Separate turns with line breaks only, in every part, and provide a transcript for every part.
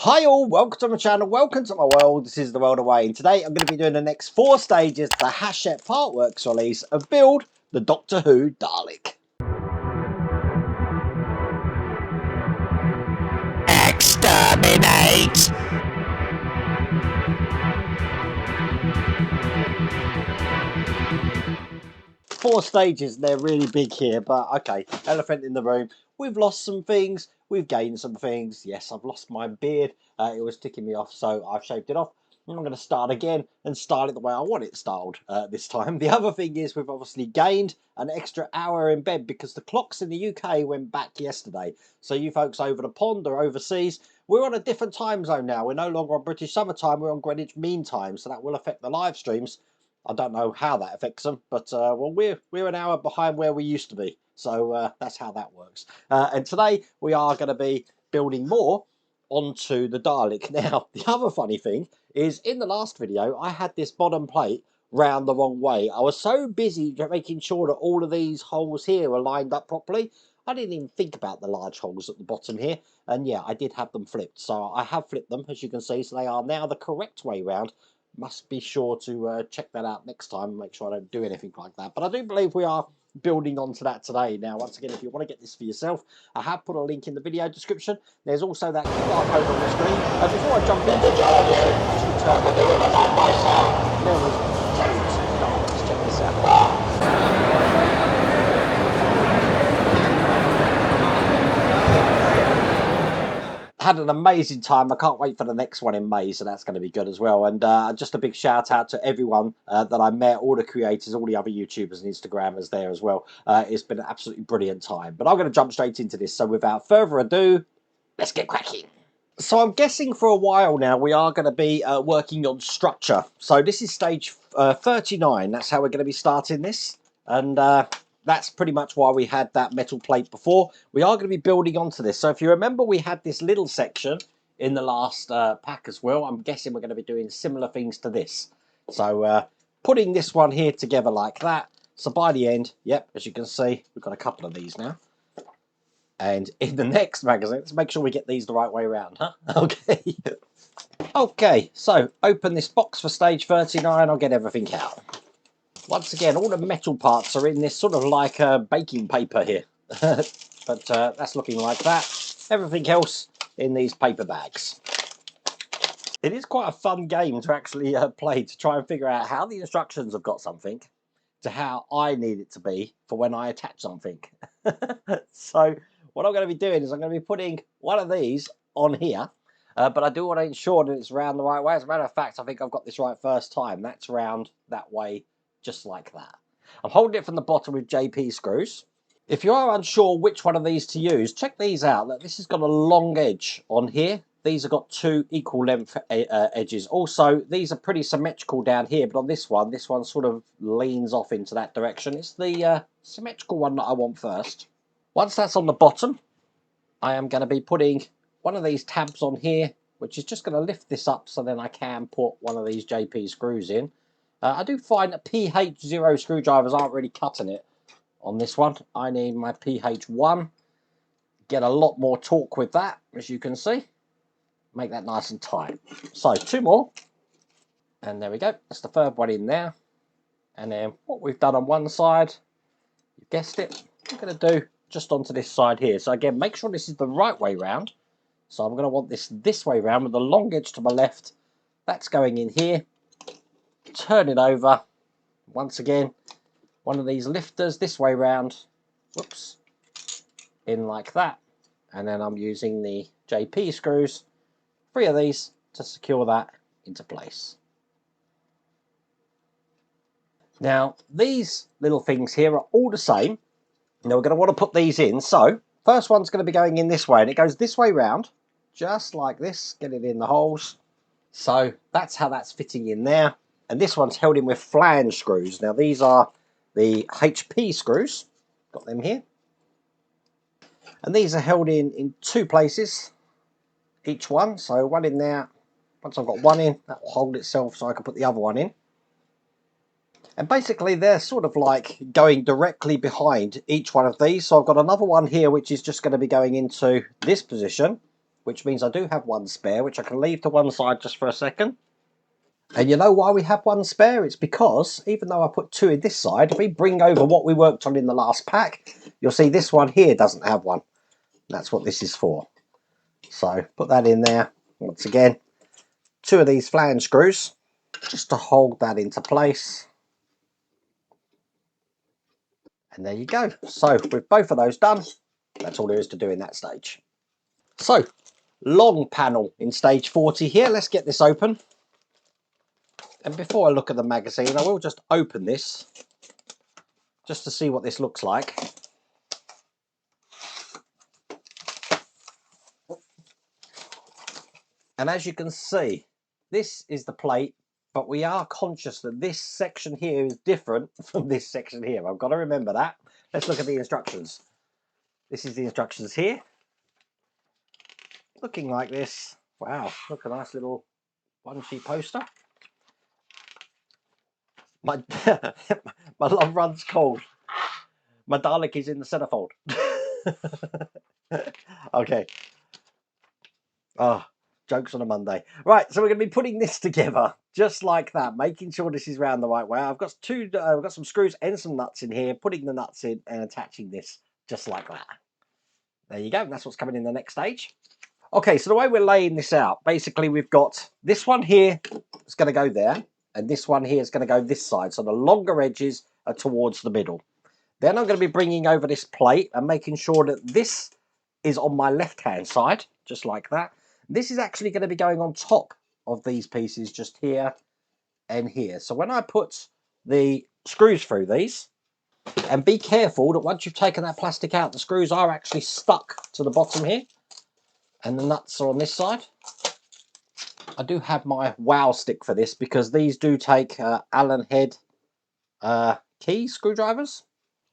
Hi all, welcome to my channel, welcome to my world. This is the World Away, and today I'm going to be doing the next 4 stages of the Hachette Partworks release of Build the Doctor Who Dalek. Exterminate! 4 stages, they're really big here, but okay, elephant in the room. We've lost some things, we've gained some things. Yes, I've lost my beard, it was ticking me off, so I've shaved it off. I'm going to start again and style it the way I want it styled this time. The other thing is we've obviously gained an extra hour in bed because the clocks in the UK went back yesterday. So you folks over the pond or overseas, we're on a different time zone now. We're no longer on British summertime, we're on Greenwich Mean Time, so that will affect the live streams. I don't know how that affects them, but well, we're an hour behind where we used to be, so that's how that works. And today we are going to be building more onto the Dalek. Now, the other funny thing is, in the last video, I had this bottom plate round the wrong way. I was so busy making sure that all of these holes here were lined up properly, I didn't even think about the large holes at the bottom here. And yeah, I did have them flipped, so I have flipped them, as you can see, so they are now the correct way round. Must be sure to check that out next time and make sure I don't do anything like that. But I do believe we are building onto that today. Now, once again, if you want to get this for yourself, I have put a link in the video description. There's also that QR code on the screen. Before I jump into it, I'll just turn the video on. Let's check this out. Had an amazing time. I can't wait for the next one in May, so that's going to be good as well. And just a big shout out to everyone that I met, all the creators, all the other YouTubers and Instagrammers there as well. It's been an absolutely brilliant time. But I'm going to jump straight into this. So without further ado, let's get cracking. So I'm guessing for a while now we are going to be working on structure. So this is stage 39. That's how we're going to be starting this. And that's pretty much why we had that metal plate before. We are going to be building onto this. So if you remember, we had this little section in the last pack as well. I'm guessing we're going to be doing similar things to this. So putting this one here together like that. So by the end, yep, as you can see, we've got a couple of these now. And in the next magazine, let's make sure we get these the right way around, huh? Okay. Okay, so open this box for stage 39. I'll get everything out. Once again, all the metal parts are in this sort of like baking paper here. But that's looking like that. Everything else in these paper bags. It is quite a fun game to actually play, to try and figure out how the instructions have got something to how I need it to be for when I attach something. So what I'm going to be doing is I'm going to be putting one of these on here. But I do want to ensure that it's round the right way. As a matter of fact, I think I've got this right first time. That's round that way, just like that. I'm holding it from the bottom with JP screws. If you are unsure which one of these to use, check these out. Look, this has got a long edge on here. These have got 2 equal length edges. Also, these are pretty symmetrical down here, but on this one sort of leans off into that direction. It's the symmetrical one that I want first. Once that's on the bottom, I am going to be putting one of these tabs on here, which is just going to lift this up so then I can put one of these JP screws in. I do find that PH0 screwdrivers aren't really cutting it on this one. I need my PH1. Get a lot more torque with that, as you can see. Make that nice and tight. So 2 more. And there we go. That's the 3rd one in there. And then what we've done on one side, you guessed it, we're going to do just onto this side here. So again, make sure this is the right way round. So I'm going to want this way round with the long edge to my left. That's going in here. Turn it over. Once again, one of these lifters this way round. Whoops. In like that. And then I'm using the JP screws, 3 of these, to secure that into place. Now, these little things here are all the same. Now we're going to want to put these in. So, first one's going to be going in this way, and it goes this way round, just like this. Get it in the holes. So, that's how that's fitting in there. And this one's held in with flange screws. Now, these are the HP screws. Got them here. And these are held in 2 places, each one. So, one in there. Once I've got one in, that will hold itself so I can put the other one in. And basically they're sort of like going directly behind each one of these. So I've got another one here which is just going to be going into this position. which means I do have one spare, which I can leave to one side just for a second. And you know why we have one spare? It's because even though I put two in this side, if we bring over what we worked on in the last pack, you'll see this one here doesn't have one. That's what this is for. So put that in there. Once again, two of these flange screws just to hold that into place. And there you go. So with both of those done, that's all there is to do in that stage. So long panel in stage 40 here. Let's get this open. And before I look at the magazine, I will just open this just to see what this looks like. And as you can see, this is the plate, but we are conscious that this section here is different from this section here. I've got to remember that. Let's look at the instructions. This is the instructions here. Looking like this. Wow, look, a nice little one-sheet poster. My, my love runs cold. My Dalek is in the centerfold. Okay. Oh, jokes on a Monday. Right, so we're going to be putting this together just like that, making sure this is round the right way. I've got I've got some screws and some nuts in here, putting the nuts in and attaching this just like that. There you go. That's what's coming in the next stage. Okay, so the way we're laying this out, basically we've got this one here is going to go there, and this one here is going to go this side. So the longer edges are towards the middle. Then I'm going to be bringing over this plate and making sure that this is on my left-hand side, just like that. This is actually going to be going on top of these pieces just here and here. So when I put the screws through these, and be careful that once you've taken that plastic out, the screws are actually stuck to the bottom here, and the nuts are on this side. I do have my wow stick for this because these do take Allen head key screwdrivers.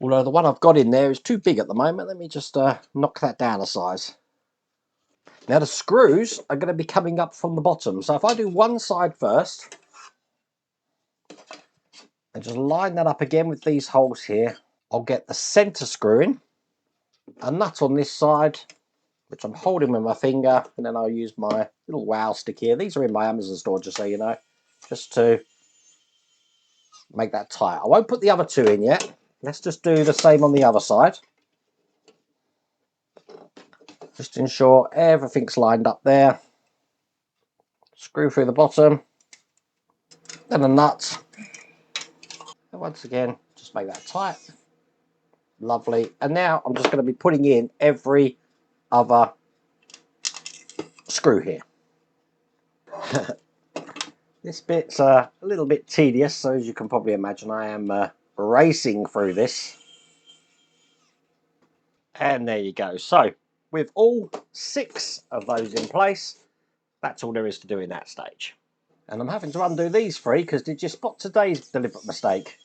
Although the one I've got in there is too big at the moment. Let me just knock that down a size. Now the screws are going to be coming up from the bottom. So if I do one side first, and just line that up again with these holes here, I'll get the centre screw in, a nut on this side, which I'm holding with my finger, and then I'll use my little wow stick here. These are in my Amazon store, just so you know, just to make that tight. I won't put the other two in yet. Let's just do the same on the other side. Just to ensure everything's lined up there. Screw through the bottom, then a nut, and once again just make that tight. Lovely. And now I'm just going to be putting in every other screw here. This bit's a little bit tedious, so as you can probably imagine I am racing through this. And there you go. So with all 6 of those in place, that's all there is to do in that stage. And I'm having to undo these 3 because did you spot today's deliberate mistake?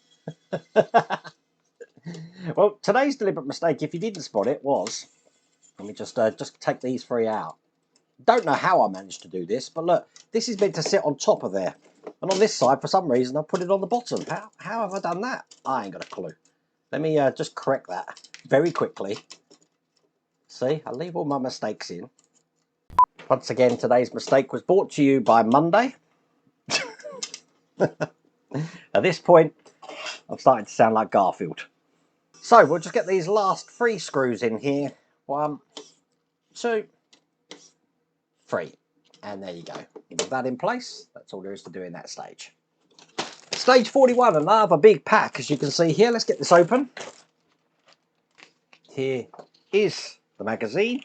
Well, today's deliberate mistake, if you didn't spot it, was, let me just take these 3 out. Don't know how I managed to do this, but look, this is meant to sit on top of there. And on this side, for some reason, I put it on the bottom. How have I done that? I ain't got a clue. Let me just correct that very quickly. See, I leave all my mistakes in. Once again, today's mistake was brought to you by Monday. At this point, I'm starting to sound like Garfield. So we'll just get these last 3 screws in here. 1, 2, 3. And there you go. With that in place, that's all there is to do in that stage. Stage 41, another big pack, as you can see here. Let's get this open. Here is the magazine.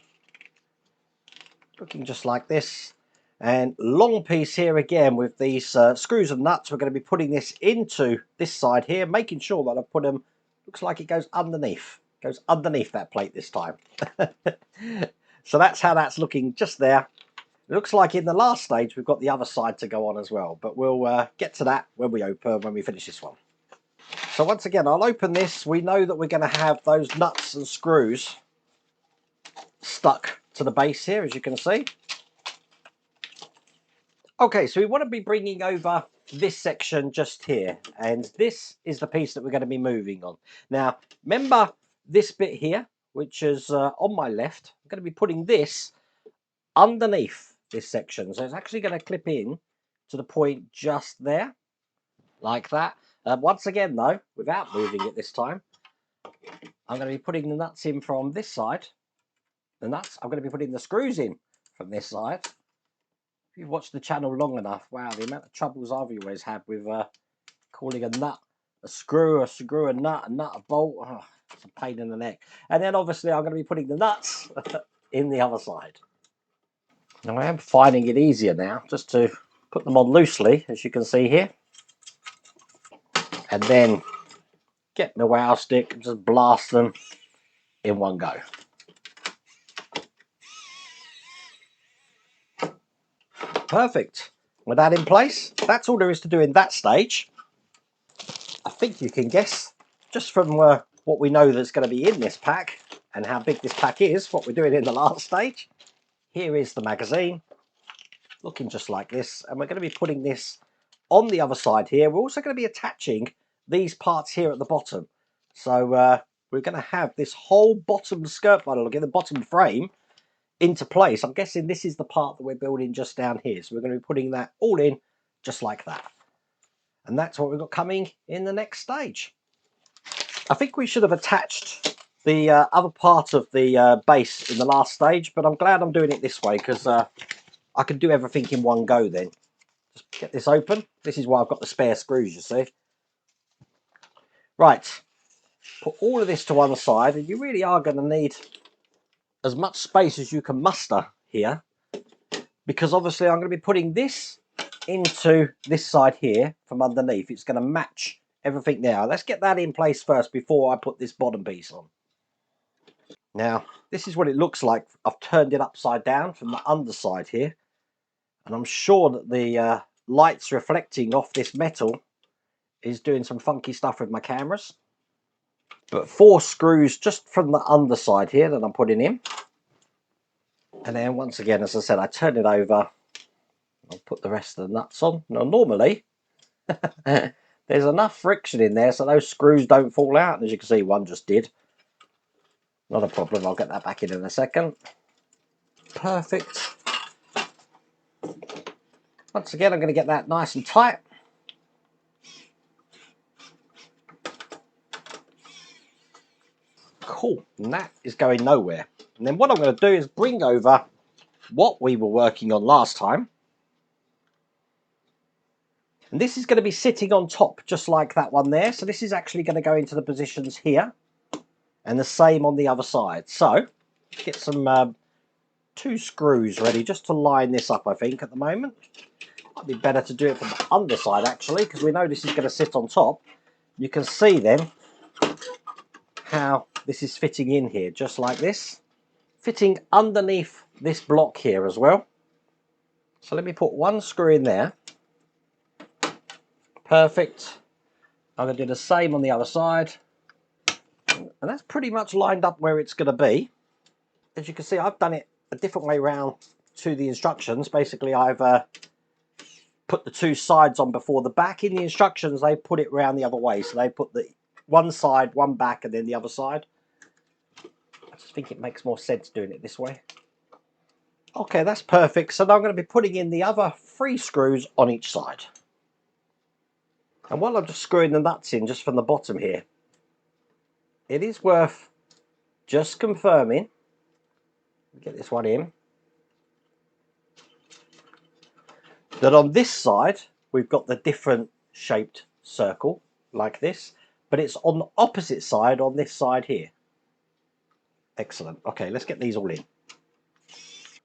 Looking just like this. And long piece here again with these screws and nuts. We're going to be putting this into this side here, making sure that I put them, looks like it goes underneath. Goes underneath that plate this time. So that's how that's looking just there. It looks like in the last stage we've got the other side to go on as well, but we'll get to that when we finish this one. So once again, I'll open this. We know that we're going to have those nuts and screws stuck to the base here, as you can see. Okay, so we want to be bringing over this section just here, and this is the piece that we're going to be moving on. Now, remember this bit here, which is on my left. I'm going to be putting this underneath this section. So it's actually going to clip in to the point just there, like that. Once again, though, without moving it this time, I'm going to be putting the nuts in from this side. The nuts, I'm going to be putting the screws in from this side. If you've watched the channel long enough, wow, the amount of troubles I've always had with calling a nut a screw, a nut, a bolt. Oh, it's a pain in the neck. And then obviously I'm going to be putting the nuts in the other side. Now I am finding it easier now just to put them on loosely, as you can see here. And then get my wow stick and just blast them in one go. Perfect. With that in place, that's all there is to do in that stage. I think you can guess, just from what we know that's going to be in this pack and how big this pack is, what we're doing in the last stage. Here is the magazine, looking just like this, and we're going to be putting this on the other side here. We're also going to be attaching these parts here at the bottom. So we're going to have this whole bottom skirt bundle, again the bottom frame, into place. I'm guessing this is the part that we're building just down here. So we're going to be putting that all in just like that. And that's what we've got coming in the next stage. I think we should have attached the other part of the base in the last stage, but I'm glad I'm doing it this way because I can do everything in one go then. Just get this open. This is why I've got the spare screws, you see. Right, put all of this to one side, and you really are going to need as much space as you can muster here, because obviously I'm going to be putting this into this side here from underneath. It's going to match everything now. Let's get that in place first before I put this bottom piece on. Now, this is what it looks like. I've turned it upside down from the underside here, and I'm sure that the lights reflecting off this metal is doing some funky stuff with my cameras. But 4 screws just from the underside here that I'm putting in. And then once again, as I said, I turn it over. I'll put the rest of the nuts on. Now normally, there's enough friction in there so those screws don't fall out. And as you can see, one just did. Not a problem, I'll get that back in a second. Perfect. Once again, I'm going to get that nice and tight. Cool, and that is going nowhere. And then what I'm going to do is bring over what we were working on last time. And this is going to be sitting on top, just like that one there. So this is actually going to go into the positions here. And the same on the other side. So, get some 2 screws ready, just to line this up, I think, at the moment. Might be better to do it from the underside, actually, because we know this is going to sit on top. You can see, then, how this is fitting in here, just like this. Fitting underneath this block here as well. So let me put 1 screw in there. Perfect. I'm going to do the same on the other side. And that's pretty much lined up where it's going to be. As you can see, I've done it a different way around to the instructions. Basically, I've put the 2 sides on before the back. In the instructions, they put it around the other way. So they put the one side, one back, and then the other side. I just think it makes more sense doing it this way. Okay, that's perfect. So now I'm going to be putting in the other 3 screws on each side. And while I'm just screwing the nuts in just from the bottom here, it is worth just confirming, get this one in, that on this side we've got the different shaped circle like this, but it's on the opposite side on this side here. Excellent. Okay, let's get these all in.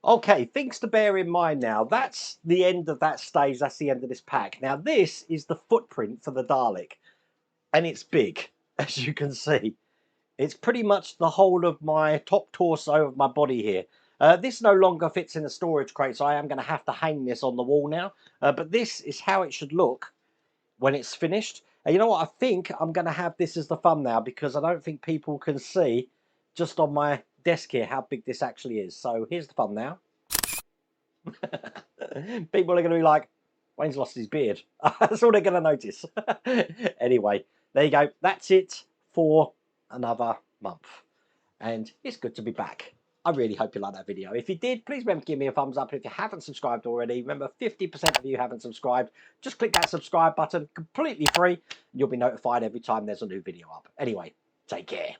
Okay, things to bear in mind now. That's the end of that stage. That's the end of this pack. Now this is the footprint for the Dalek, and it's big, as you can see. It's pretty much the whole of my top torso of my body here. This no longer fits in the storage crate, so I am going to have to hang this on the wall now. But this is how it should look when it's finished. And you know what? I think I'm going to have this as the thumbnail because I don't think people can see just on my desk here how big this actually is. So here's the thumbnail. People are going to be like, Wayne's lost his beard. That's all they're going to notice. Anyway, there you go. That's it for another month, and it's good to be back. I really hope you liked that video. If you did, please remember to give me a thumbs up. And if you haven't subscribed already, remember 50% of you haven't subscribed. Just click that subscribe button, completely free, and you'll be notified every time there's a new video up. Anyway, take care.